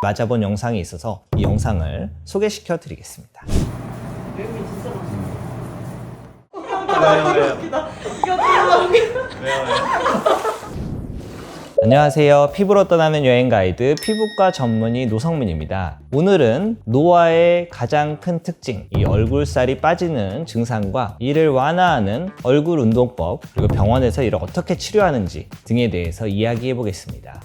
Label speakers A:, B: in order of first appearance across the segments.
A: 맞아본 영상이 있어서 이 영상을 소개시켜 드리겠습니다.
B: 여행이 진짜 맛있어.
A: 왜요?
B: 웃기다. 이거 너무 웃기다.
A: 왜요? 안녕하세요. 피부로 떠나는 여행 가이드 피부과 전문의 노성민입니다. 오늘은 노화의 가장 큰 특징, 이 얼굴살이 빠지는 증상과 이를 완화하는 얼굴 운동법, 그리고 병원에서 이를 어떻게 치료하는지 등에 대해서 이야기해 보겠습니다.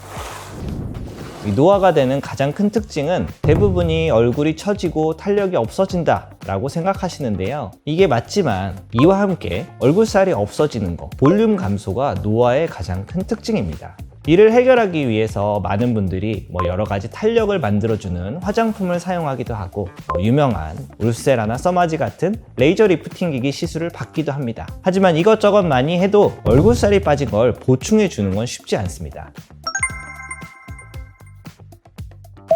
A: 이 노화가 되는 가장 큰 특징은 대부분이 얼굴이 처지고 탄력이 없어진다 라고 생각하시는데요. 이게 맞지만 이와 함께 얼굴살이 없어지는 것, 볼륨 감소가 노화의 가장 큰 특징입니다. 이를 해결하기 위해서 많은 분들이 여러 가지 탄력을 만들어주는 화장품을 사용하기도 하고 유명한 울세라나 써마지 같은 레이저 리프팅 기기 시술을 받기도 합니다. 하지만 이것저것 많이 해도 얼굴살이 빠진 걸 보충해 주는 건 쉽지 않습니다.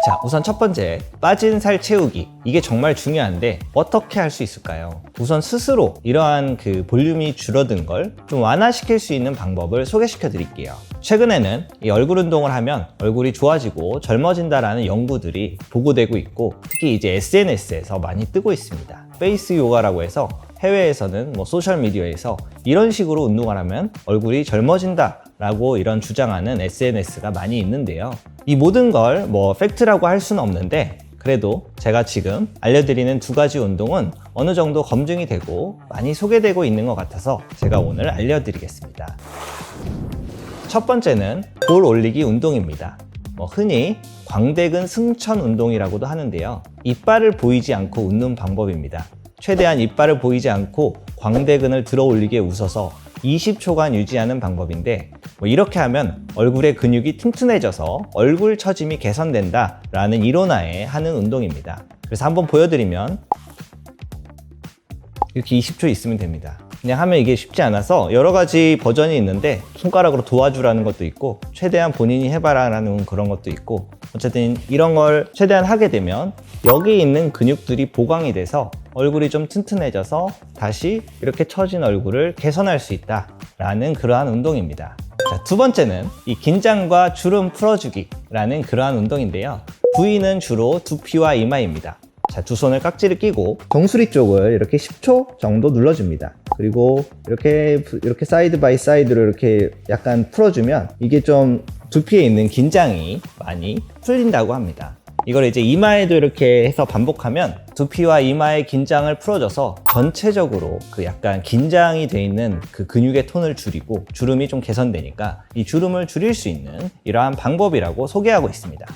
A: 자, 우선 첫 번째, 빠진 살 채우기. 이게 정말 중요한데 어떻게 할 수 있을까요? 우선 스스로 이러한 볼륨이 줄어든 걸 좀 완화시킬 수 있는 방법을 소개시켜 드릴게요. 최근에는 이 얼굴 운동을 하면 얼굴이 좋아지고 젊어진다라는 연구들이 보고되고 있고, 특히 이제 SNS에서 많이 뜨고 있습니다. 페이스 요가라고 해서 해외에서는 소셜미디어에서 이런 식으로 운동을 하면 얼굴이 젊어진다 라고 이런 주장하는 SNS가 많이 있는데요. 이 모든 걸 팩트라고 할 수는 없는데, 그래도 제가 지금 알려드리는 두 가지 운동은 어느 정도 검증이 되고 많이 소개되고 있는 것 같아서 제가 오늘 알려드리겠습니다. 첫 번째는 볼 올리기 운동입니다. 흔히 광대근 승천 운동이라고도 하는데요. 이빨을 보이지 않고 웃는 방법입니다. 최대한 이빨을 보이지 않고 광대근을 들어 올리게 웃어서 20초간 유지하는 방법인데, 이렇게 하면 얼굴의 근육이 튼튼해져서 얼굴 처짐이 개선된다 라는 이론하에 하는 운동입니다. 그래서 한번 보여드리면 이렇게 20초 있으면 됩니다. 그냥 하면 이게 쉽지 않아서 여러 가지 버전이 있는데, 손가락으로 도와주라는 것도 있고 최대한 본인이 해봐라 라는 그런 것도 있고, 어쨌든 이런 걸 최대한 하게 되면 여기 있는 근육들이 보강이 돼서 얼굴이 좀 튼튼해져서 다시 이렇게 처진 얼굴을 개선할 수 있다 라는 그러한 운동입니다. 자, 두 번째는 이 긴장과 주름 풀어주기 라는 그러한 운동인데요. 부위는 주로 두피와 이마입니다. 자, 두 손을 깍지를 끼고 정수리 쪽을 이렇게 10초 정도 눌러줍니다. 그리고 이렇게 사이드 바이 사이드로 이렇게 약간 풀어주면 이게 좀 두피에 있는 긴장이 많이 풀린다고 합니다. 이걸 이제 이마에도 이렇게 해서 반복하면 두피와 이마의 긴장을 풀어줘서 전체적으로 약간 긴장이 돼 있는 근육의 톤을 줄이고 주름이 좀 개선되니까 이 주름을 줄일 수 있는 이러한 방법이라고 소개하고 있습니다.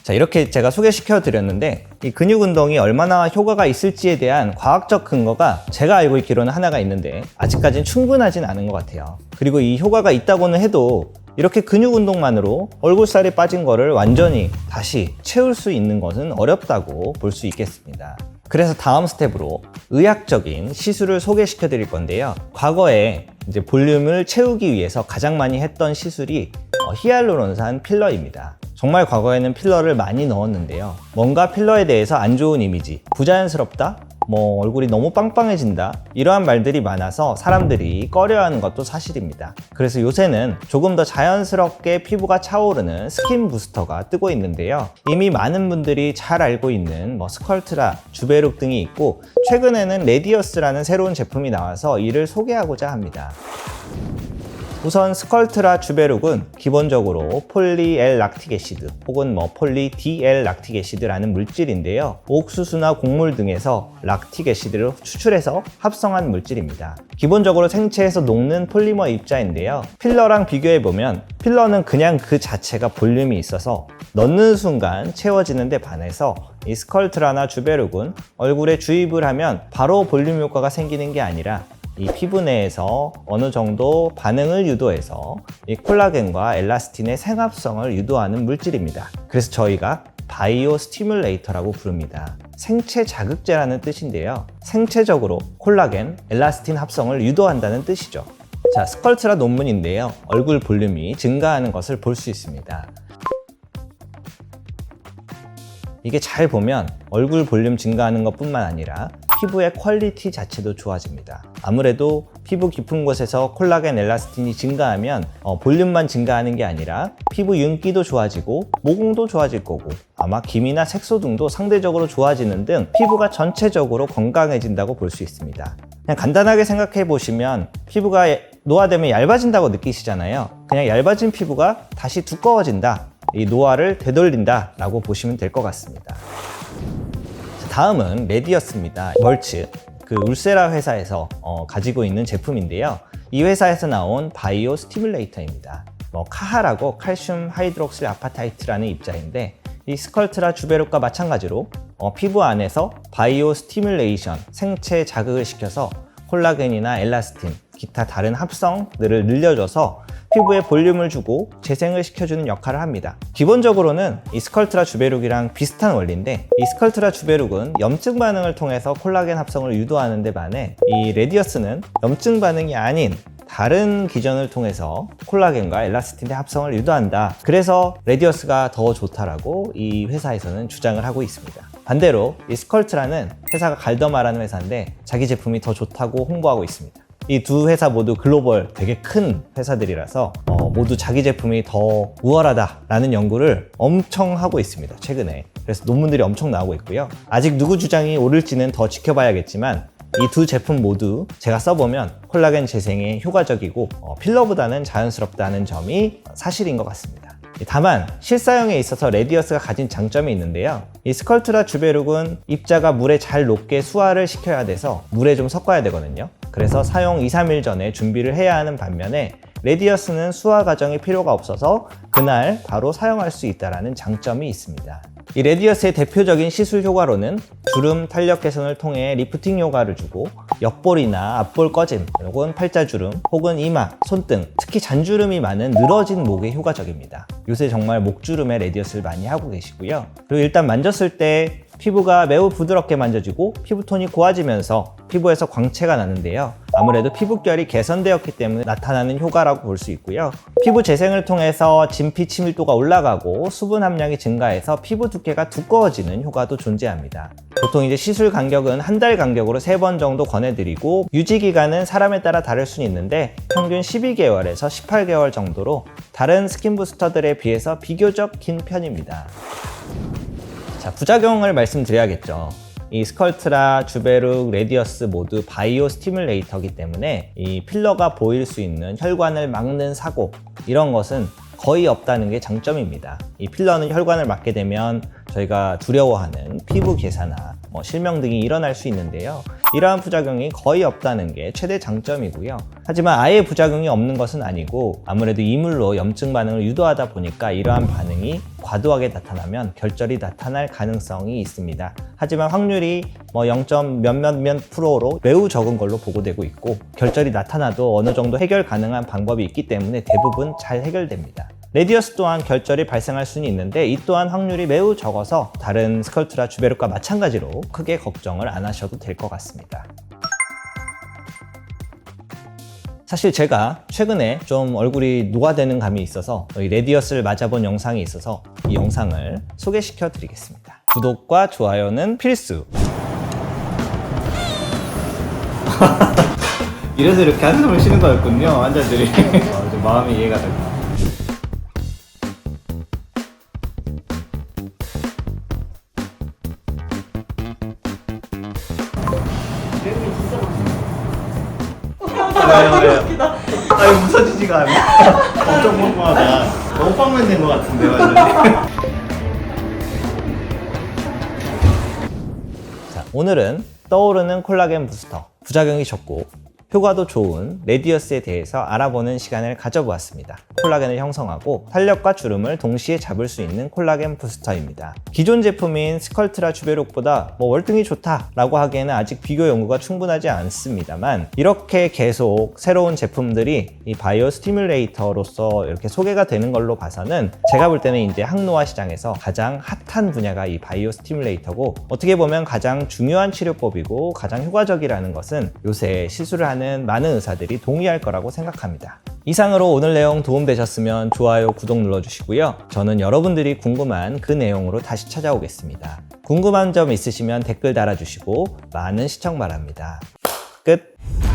A: 자, 이렇게 제가 소개시켜 드렸는데, 이 근육 운동이 얼마나 효과가 있을지에 대한 과학적 근거가 제가 알고 있기로는 하나가 있는데 아직까지는 충분하진 않은 것 같아요. 그리고 이 효과가 있다고는 해도 이렇게 근육 운동만으로 얼굴살이 빠진 거를 완전히 다시 채울 수 있는 것은 어렵다고 볼 수 있겠습니다. 그래서 다음 스텝으로 의학적인 시술을 소개시켜 드릴 건데요. 과거에 이제 볼륨을 채우기 위해서 가장 많이 했던 시술이 히알루론산 필러입니다. 정말 과거에는 필러를 많이 넣었는데요. 뭔가 필러에 대해서 안 좋은 이미지, 부자연스럽다, 얼굴이 너무 빵빵해진다, 이러한 말들이 많아서 사람들이 꺼려하는 것도 사실입니다. 그래서 요새는 조금 더 자연스럽게 피부가 차오르는 스킨 부스터가 뜨고 있는데요. 이미 많은 분들이 잘 알고 있는 스컬트라, 주베룩 등이 있고, 최근에는 레디어스라는 새로운 제품이 나와서 이를 소개하고자 합니다. 우선 스컬트라 주베룩은 기본적으로 폴리 L 락틱 애시드 혹은 폴리 DL 락틱 애시드라는 물질인데요. 옥수수나 곡물 등에서 락틱 애시드를 추출해서 합성한 물질입니다. 기본적으로 생체에서 녹는 폴리머 입자인데요. 필러랑 비교해보면 필러는 그냥 그 자체가 볼륨이 있어서 넣는 순간 채워지는 데 반해서 이 스컬트라나 주베룩은 얼굴에 주입을 하면 바로 볼륨 효과가 생기는 게 아니라 이 피부 내에서 어느 정도 반응을 유도해서 이 콜라겐과 엘라스틴의 생합성을 유도하는 물질입니다. 그래서 저희가 바이오 스티뮬레이터라고 부릅니다. 생체 자극제라는 뜻인데요. 생체적으로 콜라겐, 엘라스틴 합성을 유도한다는 뜻이죠. 자, 스컬트라 논문인데요. 얼굴 볼륨이 증가하는 것을 볼 수 있습니다. 이게 잘 보면 얼굴 볼륨 증가하는 것뿐만 아니라 피부의 퀄리티 자체도 좋아집니다. 아무래도 피부 깊은 곳에서 콜라겐 엘라스틴이 증가하면 볼륨만 증가하는 게 아니라 피부 윤기도 좋아지고 모공도 좋아질 거고 아마 기미나 색소 등도 상대적으로 좋아지는 등 피부가 전체적으로 건강해진다고 볼 수 있습니다. 그냥 간단하게 생각해 보시면 피부가 노화되면 얇아진다고 느끼시잖아요. 그냥 얇아진 피부가 다시 두꺼워진다, 이 노화를 되돌린다 라고 보시면 될 것 같습니다. 다음은 레디어스입니다. 멀츠, 그 울세라 회사에서 가지고 있는 제품인데요. 이 회사에서 나온 바이오 스티뮬레이터입니다. 카하라고 칼슘 하이드록실 아파타이트라는 입자인데 이 스컬트라 주베룩과 마찬가지로 피부 안에서 바이오 스티뮬레이션, 생체 자극을 시켜서 콜라겐이나 엘라스틴, 기타 다른 합성들을 늘려줘서 피부에 볼륨을 주고 재생을 시켜주는 역할을 합니다. 기본적으로는 이 스컬트라 주베룩이랑 비슷한 원리인데 이 스컬트라 주베룩은 염증 반응을 통해서 콜라겐 합성을 유도하는 데 반해 이 레디어스는 염증 반응이 아닌 다른 기전을 통해서 콜라겐과 엘라스틴의 합성을 유도한다. 그래서 레디어스가 더 좋다라고 이 회사에서는 주장을 하고 있습니다. 반대로 이 스컬트라는 회사가 갈더마라는 회사인데 자기 제품이 더 좋다고 홍보하고 있습니다. 이 두 회사 모두 글로벌 되게 큰 회사들이라서 모두 자기 제품이 더 우월하다라는 연구를 엄청 하고 있습니다. 최근에. 그래서 논문들이 엄청 나오고 있고요. 아직 누구 주장이 옳을지는 더 지켜봐야겠지만 이 두 제품 모두 제가 써보면 콜라겐 재생에 효과적이고 필러보다는 자연스럽다는 점이 사실인 것 같습니다. 다만 실사용에 있어서 레디어스가 가진 장점이 있는데요. 이 스컬트라 주베룩은 입자가 물에 잘 녹게 수화를 시켜야 돼서 물에 좀 섞어야 되거든요. 그래서 사용 2-3일 전에 준비를 해야 하는 반면에 레디어스는 수화 과정이 필요가 없어서 그날 바로 사용할 수 있다는 장점이 있습니다. 이 레디어스의 대표적인 시술 효과로는 주름 탄력 개선을 통해 리프팅 효과를 주고 옆볼이나 앞볼 꺼짐, 혹은 팔자주름, 혹은 이마, 손등, 특히 잔주름이 많은 늘어진 목에 효과적입니다. 요새 정말 목주름에 레디어스를 많이 하고 계시고요. 그리고 일단 만졌을 때 피부가 매우 부드럽게 만져지고 피부톤이 고와지면서 피부에서 광채가 나는데요. 아무래도 피부결이 개선되었기 때문에 나타나는 효과라고 볼 수 있고요. 피부 재생을 통해서 진피 치밀도가 올라가고 수분 함량이 증가해서 피부 두께가 두꺼워지는 효과도 존재합니다. 보통 이제 시술 간격은 한 달 간격으로 3번 정도 권해드리고 유지 기간은 사람에 따라 다를 수는 있는데 평균 12개월에서 18개월 정도로 다른 스킨 부스터들에 비해서 비교적 긴 편입니다. 자, 부작용을 말씀드려야겠죠. 이 스컬트라, 주베룩, 레디어스 모두 바이오 스티뮬레이터이기 때문에 이 필러가 보일 수 있는 혈관을 막는 사고, 이런 것은 거의 없다는 게 장점입니다. 이 필러는 혈관을 막게 되면 저희가 두려워하는 피부 괴사나 실명 등이 일어날 수 있는데요. 이러한 부작용이 거의 없다는 게 최대 장점이고요. 하지만 아예 부작용이 없는 것은 아니고 아무래도 이물로 염증 반응을 유도하다 보니까 이러한 반응이 과도하게 나타나면 결절이 나타날 가능성이 있습니다. 하지만 확률이 0. 몇몇 프로로 매우 적은 걸로 보고되고 있고 결절이 나타나도 어느 정도 해결 가능한 방법이 있기 때문에 대부분 잘 해결됩니다. 레디어스 또한 결절이 발생할 수는 있는데 이 또한 확률이 매우 적어서 다른 스컬트라, 주베룩과 마찬가지로 크게 걱정을 안 하셔도 될 것 같습니다. 사실 제가 최근에 좀 얼굴이 노화되는 감이 있어서 이 레디어스를 맞아본 영상이 있어서 이 영상을 소개시켜 드리겠습니다. 구독과 좋아요는 필수! 이래서 이렇게 한숨을 쉬는 거였군요, 환자들이. 좀 마음이 이해가 됩니다.
B: 내용이 진짜
A: 왜요?
B: 웃기다.
A: 아니 웃어지지가 않아. 엄청 뻔뻔하다. 너무 빵만 된 것 같은데 완전히. 자, 오늘은 떠오르는 콜라겐 부스터, 부작용이 적고 효과도 좋은 레디어스에 대해서 알아보는 시간을 가져보았습니다. 콜라겐을 형성하고 탄력과 주름을 동시에 잡을 수 있는 콜라겐 부스터입니다. 기존 제품인 스컬트라 주베룩보다 월등히 좋다라고 하기에는 아직 비교 연구가 충분하지 않습니다만 이렇게 계속 새로운 제품들이 이 바이오 스티뮬레이터로서 이렇게 소개가 되는 걸로 봐서는 제가 볼 때는 이제 항노화 시장에서 가장 핫한 분야가 이 바이오 스티뮬레이터고 어떻게 보면 가장 중요한 치료법이고 가장 효과적이라는 것은 요새 시술을 하는 하는 많은 의사들이 동의할 거라고 생각합니다. 이상으로 오늘 내용 도움되셨으면 좋아요, 구독 눌러주시고요. 저는 여러분들이 궁금한 그 내용으로 다시 찾아오겠습니다. 궁금한 점 있으시면 댓글 달아주시고 많은 시청 바랍니다. 끝!